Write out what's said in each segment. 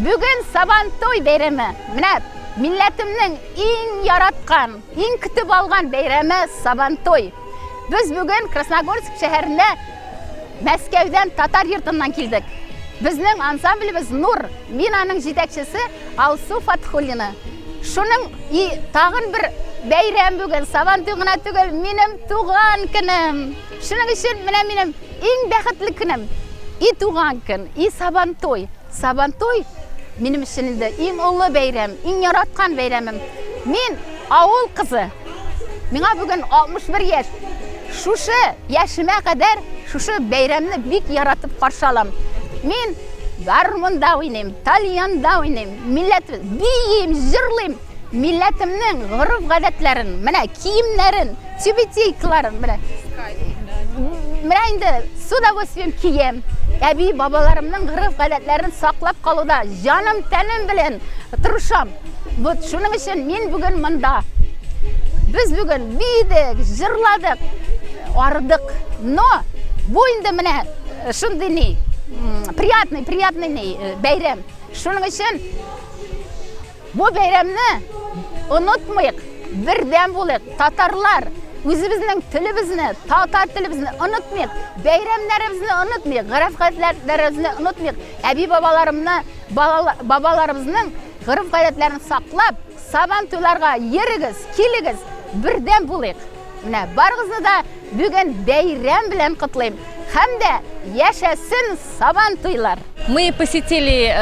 Bugün Sabantoy beyremi. Mine milletimnin en yaratkan, en kütüp algan beyremi Sabantoy. Biz bugün Krasnogorsk şehrine Moskvadan Tatar yurtundan keldik. Bizning ansamblimiz Nur, Minaning yetakchisi Alsu Fathulina. Shuning tag'in bir bayram bugün Sabantoy gina tugul, menim tug'an kunim. Shuning uchun mana menim eng baxtli kunim. Tug'an kun, Sabantoy. Sabantoy menim uchun eng ulug' bayram, eng yaratgan bayramim. Men avul qizi. Menga bugün 61 yaş. Şuşu yaşıma kadar şuşu bayramni bek yaratib qarshi olaman. Men garmonda oynayman, talyanda oynayman, millat biyim, jırlayman. Millatimning urf-odatlarini, mana kiyimlarini, chibiteyklarini, mana endi sudavostviyem kiyem. Abi babalarimning urf-odatlarini saqlab qoluvda jonim tanim bilan turisham. Bu shuning uchun men bugun munda. Biz bugün biydik, jırladık, ardık. Но bu endi mana shunday приятный bayram. Shuning uchun bu bayramni unutmayıq, birden bo'layıq. Tatarlar o'zimizning tilimizni, tatar tilimizni unutmayıq, bayramlarimizni unutmayıq, urf-odatlarimizni unutmayıq. Abi babalarımızning urf-odatlarini saqlab, Sabantoylarga yerigiz, keligiz, birden bo'layıq. Mana barig'izni da bugun bayram bilan qutlayman. Hamda yashasın Sabantoylar. Мы посетили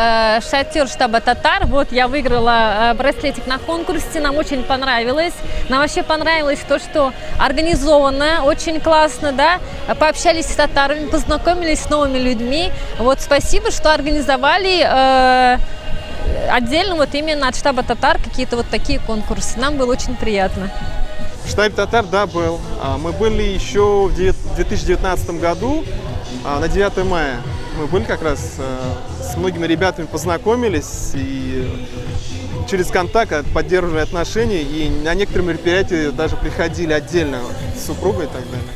шатер штаба татар. Вот я выиграла браслетик на конкурсе. Нам очень понравилось. Нам вообще понравилось то, что организовано, очень классно, да. Пообщались с татарами, познакомились с новыми людьми. Вот спасибо, что организовали отдельно вот именно от штаба татар какие-то вот такие конкурсы. Нам было очень приятно. В штабе татар, да, был. Мы были еще в 2019 году, на 9 мая. Мы были как раз с многими ребятами, познакомились и через контакт поддерживали отношения. И на некоторые мероприятия даже приходили отдельно с супругой и так далее.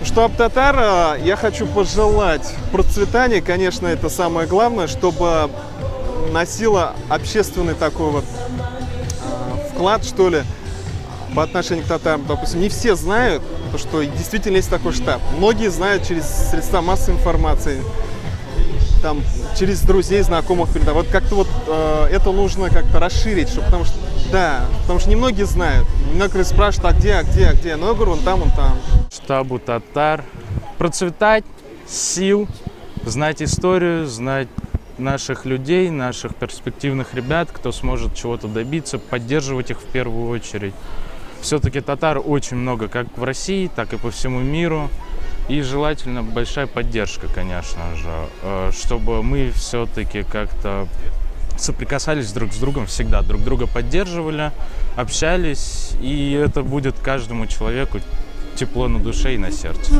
Штаб татар, я хочу пожелать процветания, конечно, это самое главное, чтобы носила общественный такой вот вклад, что ли, по отношению к татарам. Допустим, не все знают, что действительно есть такой штаб. Многие знают через средства массовой информации, там, через друзей, знакомых. Вот как-то вот это нужно как-то расширить, чтобы, потому что немногие знают. Многие спрашивают, а где? Ну, я говорю, вон там. Штабу татар процветать, сил, знать историю, знать наших людей, наших перспективных ребят, кто сможет чего-то добиться, поддерживать их в первую очередь. Все-таки татар очень много, как в России, так и по всему миру. И желательно большая поддержка, конечно же, чтобы мы все-таки как-то соприкасались друг с другом, всегда друг друга поддерживали, общались, и это будет каждому человеку тепло на душе и на сердце.